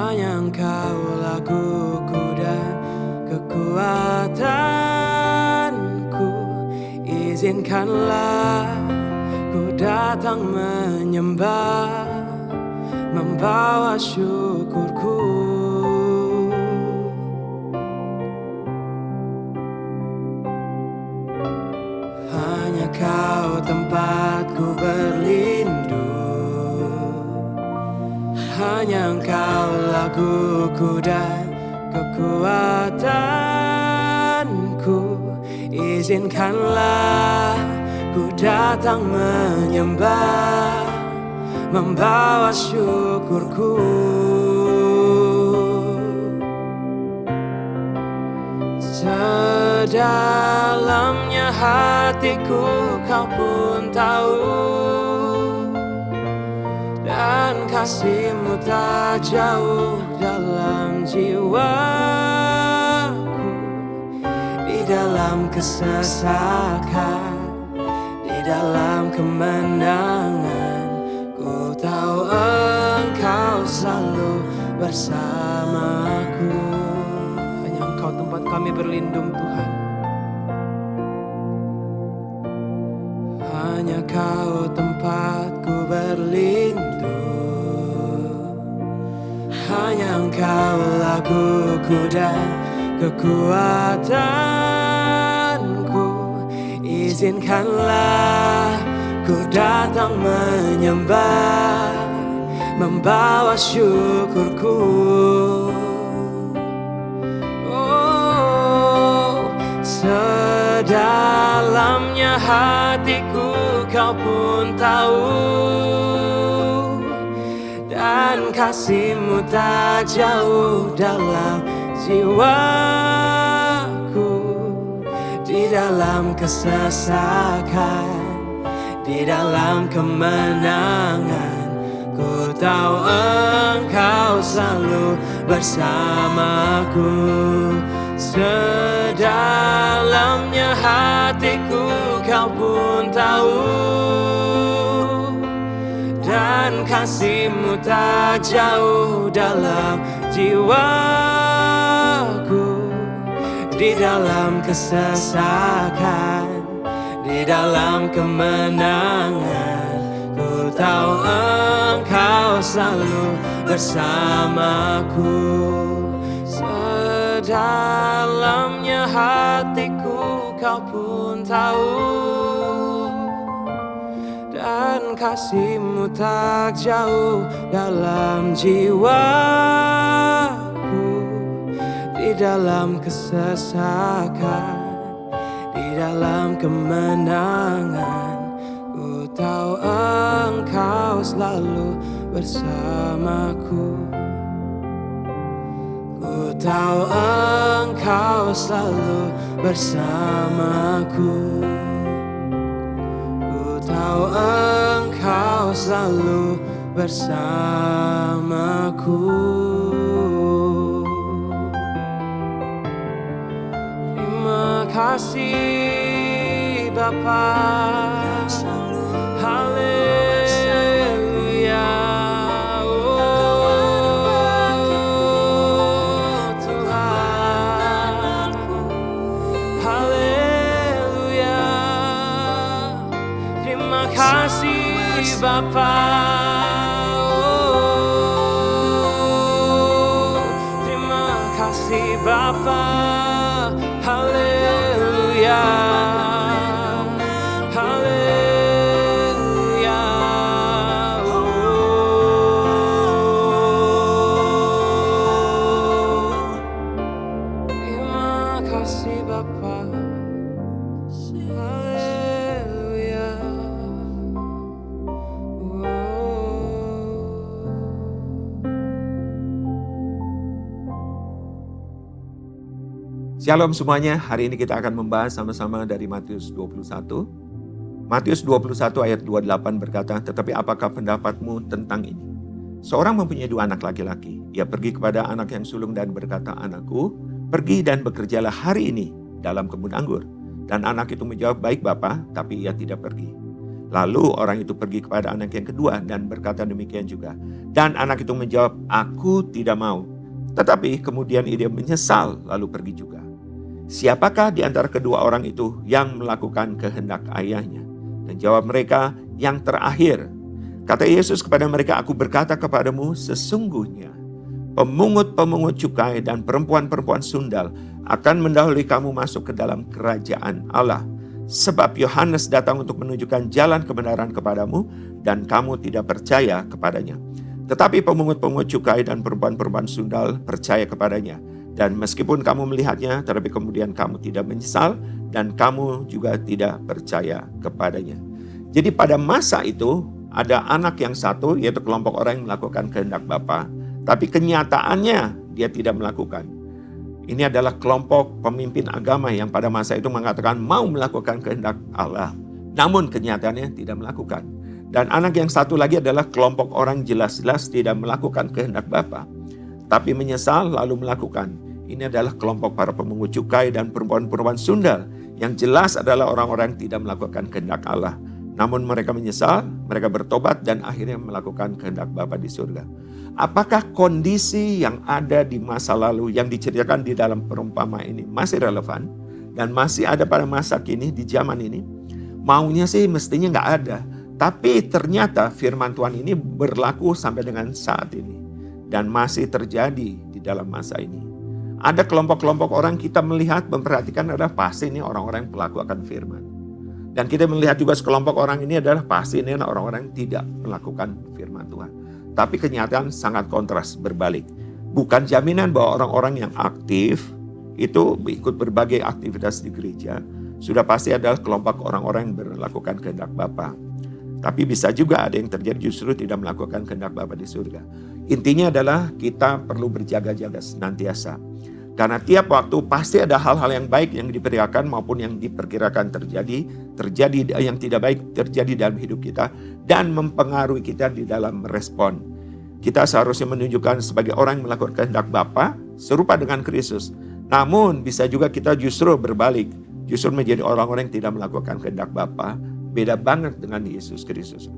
Hanya Engkaulah guguku dan kekuatanku. Izinkanlah ku datang menyembah, membawa syukurku. Hanya Kau tempatku berlindung, hanya Engkaulah guguku dan kekuatanku. Izinkanlah ku datang menyembah, membawa syukurku. Sedalamnya hatiku Kau pun tahu, dan kasih-Mu tak jauh dalam jiwaku. Di dalam kesesakan, di dalam kemenangan, ku tahu Engkau selalu bersamaku. Hanya Engkau tempat kami berlindung, Tuhan. Hanya Kau tempatku berlindung, hanya Engkaulah guguku dan kekuatanku. Izinkanlah ku datang menyembah, membawa syukurku. Oh, sedalamnya hatiku Kau pun tahu, dan kasih-Mu tak jauh dalam jiwaku. Di dalam kesesakan, di dalam kemenangan, ku tahu Engkau selalu bersamaku. Sedalamnya hatiku Kau pun tahu, dan kasih-Mu tak jauh dalam jiwaku. Di dalam kesesakan, di dalam kemenangan, ku tahu Engkau selalu bersamaku. Sedalamnya hatiku Kau pun tahu, dan kasih-Mu tak jauh dalam jiwaku. Di dalam kesesakan, di dalam kemenangan, ku tahu Engkau selalu bersamaku. Ku tahu Engkau selalu bersamaku. Ku tahu Engkau selalu bersamaku. Terima kasih Bapa. Haleluya. Oh Tuhan. Haleluya. Terima kasih Bapa. Oh, terima kasih Bapa. Haleluya. Haleluya. Oh, terima kasih Bapa. Haleluya. Oh. Shalom semuanya, hari ini kita akan membahas sama-sama dari Matius 21. Matius 21 ayat 28 berkata, "Tetapi apakah pendapatmu tentang ini? Seorang mempunyai 2 anak laki-laki. Ia pergi kepada anak yang sulung dan berkata, 'Anakku, pergi dan bekerjalah hari ini dalam kebun anggur.' Dan anak itu menjawab, 'Baik Bapa,' tapi ia tidak pergi. Lalu orang itu pergi kepada anak yang kedua dan berkata demikian juga. Dan anak itu menjawab, aku tidak mau. Tetapi kemudian ia menyesal lalu pergi juga. Siapakah di antara kedua orang itu yang melakukan kehendak ayahnya? Dan jawab mereka, yang terakhir. Kata Yesus kepada mereka, aku berkata kepadamu, sesungguhnya pemungut-pemungut cukai dan perempuan-perempuan sundal akan mendahului kamu masuk ke dalam kerajaan Allah. Sebab Yohanes datang untuk menunjukkan jalan kebenaran kepadamu dan kamu tidak percaya kepadanya. Tetapi pemungut-pemungut cukai dan perempuan-perempuan sundal percaya kepadanya. Dan meskipun kamu melihatnya, tetapi kemudian kamu tidak menyesal dan kamu juga tidak percaya kepadanya. Jadi pada masa itu ada anak yang satu, yaitu kelompok orang yang melakukan kehendak Bapa, tapi kenyataannya dia tidak melakukan. Ini adalah kelompok pemimpin agama yang pada masa itu mengatakan mau melakukan kehendak Allah, namun kenyataannya tidak melakukan. Dan anak yang satu lagi adalah kelompok orang jelas-jelas tidak melakukan kehendak Bapa, tapi menyesal lalu melakukan. Ini adalah kelompok para pemungut cukai dan perempuan-perempuan sundal yang jelas adalah orang-orang yang tidak melakukan kehendak Allah. Namun mereka menyesal, mereka bertobat dan akhirnya melakukan kehendak Bapa di surga. Apakah kondisi yang ada di masa lalu yang diceritakan di dalam perumpamaan ini masih relevan dan masih ada pada masa kini di zaman ini? Maunya sih mestinya nggak ada. Tapi ternyata firman Tuhan ini berlaku sampai dengan saat ini. Dan masih terjadi di dalam masa ini. Ada kelompok-kelompok orang kita melihat, memperhatikan adalah pasti ini orang-orang yang pelaku akan firman. Dan kita melihat juga sekelompok orang ini adalah pasti ini orang-orang yang tidak melakukan firman Tuhan. Tapi kenyataan sangat kontras, berbalik. Bukan jaminan bahwa orang-orang yang aktif itu ikut berbagai aktivitas di gereja sudah pasti adalah kelompok orang-orang yang melakukan kehendak Bapa. Tapi bisa juga ada yang terjadi justru tidak melakukan kehendak Bapa di surga. Intinya adalah kita perlu berjaga-jaga senantiasa. Karena tiap waktu pasti ada hal-hal yang baik yang diperkirakan maupun yang diperkirakan terjadi yang tidak baik terjadi dalam hidup kita dan mempengaruhi kita di dalam merespon. Kita seharusnya menunjukkan sebagai orang yang melakukan kehendak Bapa serupa dengan Kristus. Namun bisa juga kita justru berbalik, justru menjadi orang-orang yang tidak melakukan kehendak Bapa, beda banget dengan Yesus Kristus.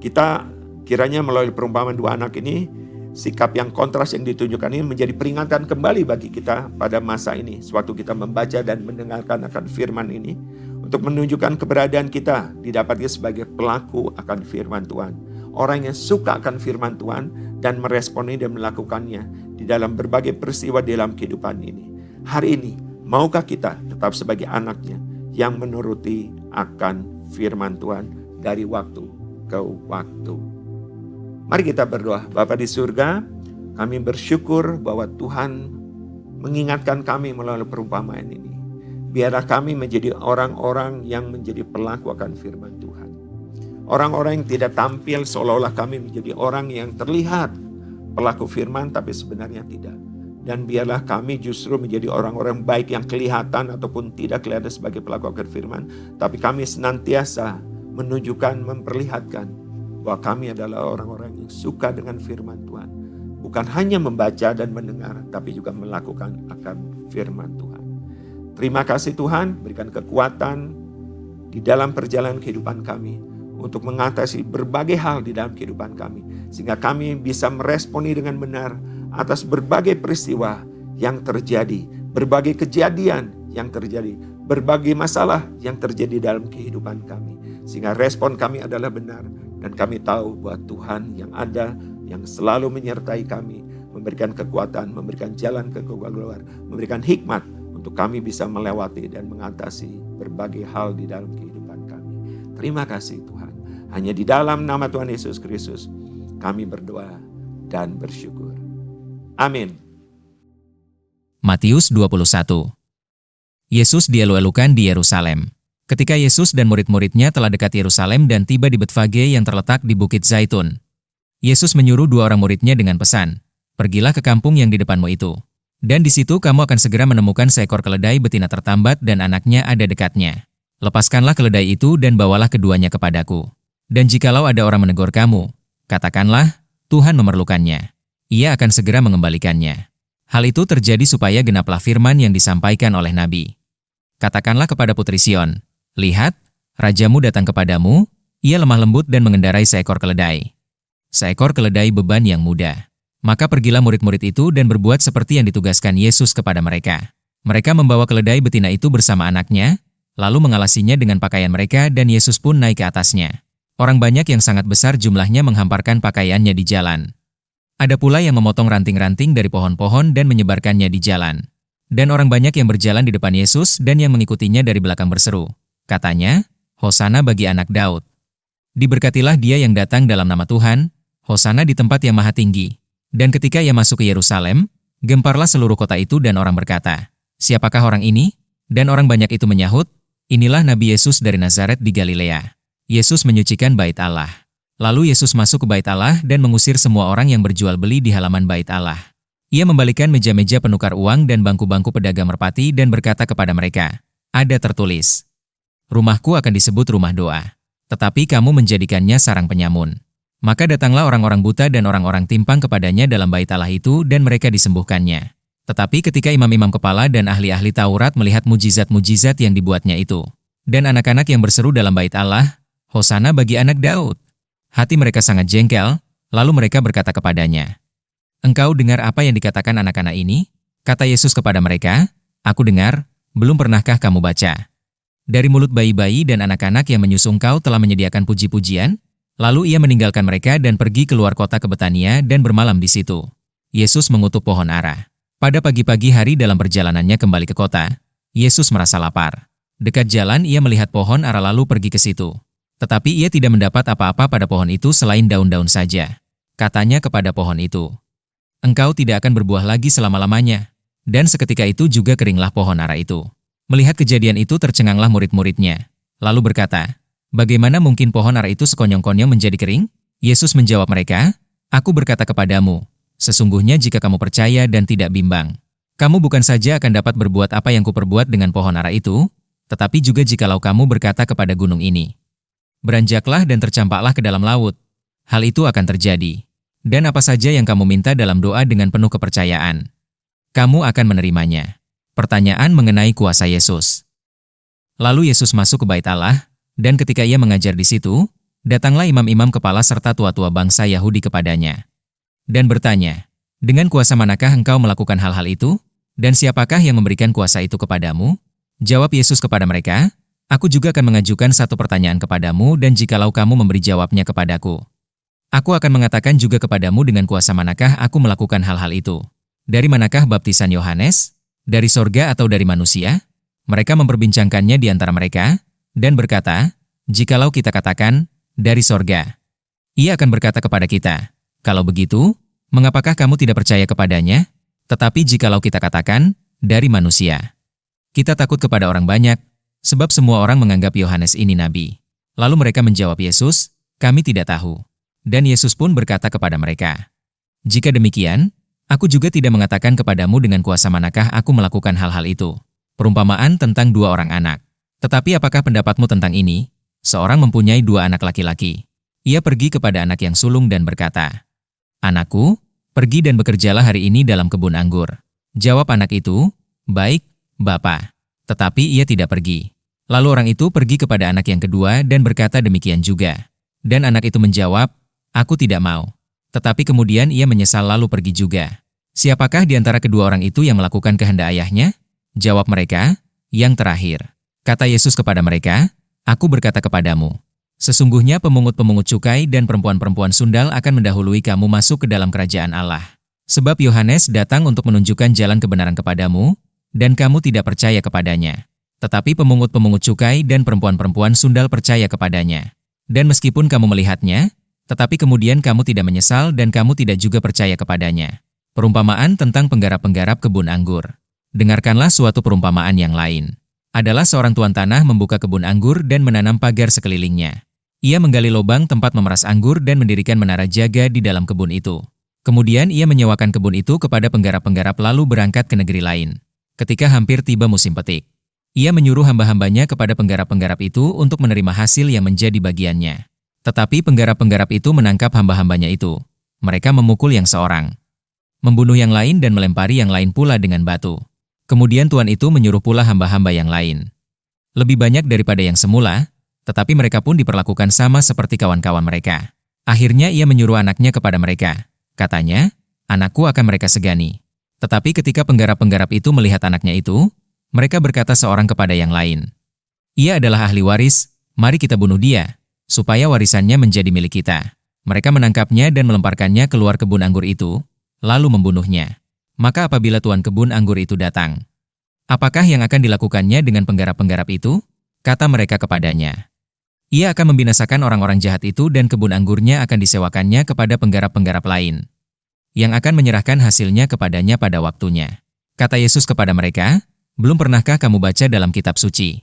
Kita kiranya melalui perumpamaan dua anak ini, sikap yang kontras yang ditunjukkan ini menjadi peringatan kembali bagi kita pada masa ini. Sewaktu kita membaca dan mendengarkan akan firman ini, untuk menunjukkan keberadaan kita didapatkan sebagai pelaku akan firman Tuhan. Orang yang suka akan firman Tuhan dan meresponi dan melakukannya di dalam berbagai peristiwa dalam kehidupan ini. Hari ini, maukah kita tetap sebagai anaknya yang menuruti akan firman Tuhan dari waktu ke waktu? Mari kita berdoa. Bapa di surga, kami bersyukur bahwa Tuhan mengingatkan kami melalui perumpamaan ini. Biarlah kami menjadi orang-orang yang menjadi pelaku akan firman Tuhan. Orang-orang yang tidak tampil seolah-olah kami menjadi orang yang terlihat pelaku firman tapi sebenarnya tidak. Dan biarlah kami justru menjadi orang-orang baik yang kelihatan ataupun tidak kelihatan sebagai pelaku akan firman. Tapi kami senantiasa menunjukkan, memperlihatkan bahwa kami adalah orang-orang yang suka dengan firman Tuhan. Bukan hanya membaca dan mendengar, tapi juga melakukan akan firman Tuhan. Terima kasih Tuhan, berikan kekuatan di dalam perjalanan kehidupan kami untuk mengatasi berbagai hal di dalam kehidupan kami. Sehingga kami bisa meresponi dengan benar atas berbagai peristiwa yang terjadi, berbagai kejadian yang terjadi, berbagai masalah yang terjadi dalam kehidupan kami. Sehingga respon kami adalah benar. Dan kami tahu bahwa Tuhan yang ada, yang selalu menyertai kami, memberikan kekuatan, memberikan jalan ke keluar, memberikan hikmat untuk kami bisa melewati dan mengatasi berbagai hal di dalam kehidupan kami. Terima kasih Tuhan. Hanya di dalam nama Tuhan Yesus Kristus kami berdoa dan bersyukur. Amin. Matius 21. Yesus dielu-elukan di Yerusalem. Ketika Yesus dan murid-muridnya telah dekat Yerusalem dan tiba di Betfage yang terletak di Bukit Zaitun, Yesus menyuruh dua orang muridnya dengan pesan, "Pergilah ke kampung yang di depanmu itu. Dan di situ kamu akan segera menemukan seekor keledai betina tertambat dan anaknya ada dekatnya. Lepaskanlah keledai itu dan bawalah keduanya kepadaku. Dan jikalau ada orang menegur kamu, katakanlah, Tuhan memerlukannya. Ia akan segera mengembalikannya." Hal itu terjadi supaya genaplah firman yang disampaikan oleh Nabi. "Katakanlah kepada Putri Sion, lihat, Rajamu datang kepadamu, ia lemah lembut dan mengendarai seekor keledai. Seekor keledai beban yang mudah. Maka pergilah murid-murid itu dan berbuat seperti yang ditugaskan Yesus kepada mereka. Mereka membawa keledai betina itu bersama anaknya, lalu mengalasinya dengan pakaian mereka dan Yesus pun naik ke atasnya. Orang banyak yang sangat besar jumlahnya menghamparkan pakaiannya di jalan. Ada pula yang memotong ranting-ranting dari pohon-pohon dan menyebarkannya di jalan. Dan orang banyak yang berjalan di depan Yesus dan yang mengikutinya dari belakang berseru. Katanya, Hosana bagi anak Daud. Diberkatilah dia yang datang dalam nama Tuhan, Hosana di tempat yang maha tinggi. Dan ketika ia masuk ke Yerusalem, gemparlah seluruh kota itu dan orang berkata, "Siapakah orang ini?" Dan orang banyak itu menyahut, "Inilah Nabi Yesus dari Nazaret di Galilea." Yesus menyucikan bait Allah. Lalu Yesus masuk ke bait Allah dan mengusir semua orang yang berjual beli di halaman bait Allah. Ia membalikan meja-meja penukar uang dan bangku-bangku pedagang merpati dan berkata kepada mereka, "Ada tertulis, rumahku akan disebut rumah doa, tetapi kamu menjadikannya sarang penyamun." Maka datanglah orang-orang buta dan orang-orang timpang kepadanya dalam bait Allah itu dan mereka disembuhkannya. Tetapi ketika imam-imam kepala dan ahli-ahli Taurat melihat mujizat-mujizat yang dibuatnya itu, dan anak-anak yang berseru dalam bait Allah, "Hosana bagi anak Daud," hati mereka sangat jengkel, lalu mereka berkata kepadanya, "Engkau dengar apa yang dikatakan anak-anak ini?" Kata Yesus kepada mereka, "Aku dengar, belum pernahkah kamu baca? Dari mulut bayi-bayi dan anak-anak yang menyusu engkau telah menyediakan puji-pujian?" Lalu ia meninggalkan mereka dan pergi keluar kota ke Betania dan bermalam di situ. Yesus mengutuk pohon ara. Pada pagi-pagi hari dalam perjalanannya kembali ke kota, Yesus merasa lapar. Dekat jalan ia melihat pohon ara lalu pergi ke situ. Tetapi ia tidak mendapat apa-apa pada pohon itu selain daun-daun saja. Katanya kepada pohon itu, "Engkau tidak akan berbuah lagi selama-lamanya." Dan seketika itu juga keringlah pohon ara itu. Melihat kejadian itu tercenganglah murid-muridnya. Lalu berkata, "Bagaimana mungkin pohon ara itu sekonyong-konyong menjadi kering?" Yesus menjawab mereka, "Aku berkata kepadamu, sesungguhnya jika kamu percaya dan tidak bimbang, kamu bukan saja akan dapat berbuat apa yang kuperbuat dengan pohon ara itu, tetapi juga jikalau kamu berkata kepada gunung ini, beranjaklah dan tercampaklah ke dalam laut, hal itu akan terjadi. Dan apa saja yang kamu minta dalam doa dengan penuh kepercayaan, kamu akan menerimanya." Pertanyaan mengenai kuasa Yesus. Lalu Yesus masuk ke bait Allah, dan ketika ia mengajar di situ, datanglah imam-imam kepala serta tua-tua bangsa Yahudi kepadanya. Dan bertanya, "Dengan kuasa manakah engkau melakukan hal-hal itu? Dan siapakah yang memberikan kuasa itu kepadamu?" Jawab Yesus kepada mereka, "Aku juga akan mengajukan satu pertanyaan kepadamu dan jikalau kamu memberi jawabnya kepadaku, aku akan mengatakan juga kepadamu dengan kuasa manakah aku melakukan hal-hal itu. Dari manakah baptisan Yohanes? Dari sorga atau dari manusia?" Mereka memperbincangkannya di antara mereka, dan berkata, "Jikalau kita katakan, dari sorga, ia akan berkata kepada kita, 'Kalau begitu, mengapakah kamu tidak percaya kepadanya?' Tetapi jikalau kita katakan, dari manusia, kita takut kepada orang banyak, sebab semua orang menganggap Yohanes ini nabi." Lalu mereka menjawab Yesus, "Kami tidak tahu." Dan Yesus pun berkata kepada mereka, "Jika demikian, aku juga tidak mengatakan kepadamu dengan kuasa manakah aku melakukan hal-hal itu." Perumpamaan tentang dua orang anak. Tetapi apakah pendapatmu tentang ini? Seorang mempunyai dua anak laki-laki. Ia pergi kepada anak yang sulung dan berkata, "Anakku, pergi dan bekerjalah hari ini dalam kebun anggur." Jawab anak itu, "Baik, Bapa." Tetapi ia tidak pergi. Lalu orang itu pergi kepada anak yang kedua dan berkata demikian juga. Dan anak itu menjawab, "Aku tidak mau." Tetapi kemudian ia menyesal lalu pergi juga. Siapakah di antara kedua orang itu yang melakukan kehendak ayahnya? Jawab mereka, "Yang terakhir." Kata Yesus kepada mereka, "Aku berkata kepadamu, sesungguhnya pemungut-pemungut cukai dan perempuan-perempuan sundal akan mendahului kamu masuk ke dalam kerajaan Allah. Sebab Yohanes datang untuk menunjukkan jalan kebenaran kepadamu, dan kamu tidak percaya kepadanya. Tetapi pemungut-pemungut cukai dan perempuan-perempuan sundal percaya kepadanya. Dan meskipun kamu melihatnya, tetapi kemudian kamu tidak menyesal dan kamu tidak juga percaya kepadanya." Perumpamaan tentang penggarap-penggarap kebun anggur. Dengarkanlah suatu perumpamaan yang lain. Adalah seorang tuan tanah membuka kebun anggur dan menanam pagar sekelilingnya. Ia menggali lubang tempat memeras anggur dan mendirikan menara jaga di dalam kebun itu. Kemudian ia menyewakan kebun itu kepada penggarap-penggarap lalu berangkat ke negeri lain. Ketika hampir tiba musim petik, ia menyuruh hamba-hambanya kepada penggarap-penggarap itu untuk menerima hasil yang menjadi bagiannya. Tetapi penggarap-penggarap itu menangkap hamba-hambanya itu. Mereka memukul yang seorang, membunuh yang lain dan melempari yang lain pula dengan batu. Kemudian tuan itu menyuruh pula hamba-hamba yang lain, lebih banyak daripada yang semula, Tetapi mereka pun diperlakukan sama seperti kawan-kawan mereka. Akhirnya ia menyuruh anaknya kepada mereka. Katanya, "Anakku akan mereka segani." Tetapi ketika penggarap-penggarap itu melihat anaknya itu, mereka berkata seorang kepada yang lain, "Ia adalah ahli waris, mari kita bunuh dia, supaya warisannya menjadi milik kita." Mereka menangkapnya dan melemparkannya keluar kebun anggur itu, lalu membunuhnya. Maka apabila tuan kebun anggur itu datang, apakah yang akan dilakukannya dengan penggarap-penggarap itu? Kata mereka kepadanya, "Ia akan membinasakan orang-orang jahat itu dan kebun anggurnya akan disewakannya kepada penggarap-penggarap lain, yang akan menyerahkan hasilnya kepadanya pada waktunya." Kata Yesus kepada mereka, "Belum pernahkah kamu baca dalam kitab suci?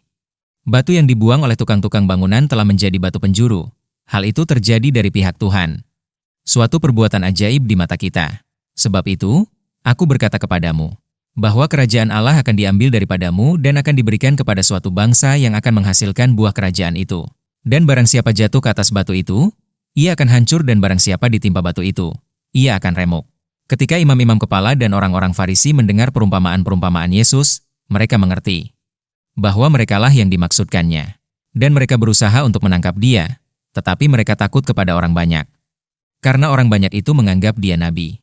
Batu yang dibuang oleh tukang-tukang bangunan telah menjadi batu penjuru. Hal itu terjadi dari pihak Tuhan. Suatu perbuatan ajaib di mata kita. Sebab itu, aku berkata kepadamu, bahwa kerajaan Allah akan diambil daripadamu dan akan diberikan kepada suatu bangsa yang akan menghasilkan buah kerajaan itu. Dan barang siapa jatuh ke atas batu itu, ia akan hancur dan barang siapa ditimpa batu itu, ia akan remuk." Ketika imam-imam kepala dan orang-orang Farisi mendengar perumpamaan-perumpamaan Yesus, mereka mengerti bahwa merekalah yang dimaksudkannya. Dan mereka berusaha untuk menangkap dia, tetapi mereka takut kepada orang banyak. Karena orang banyak itu menganggap dia nabi.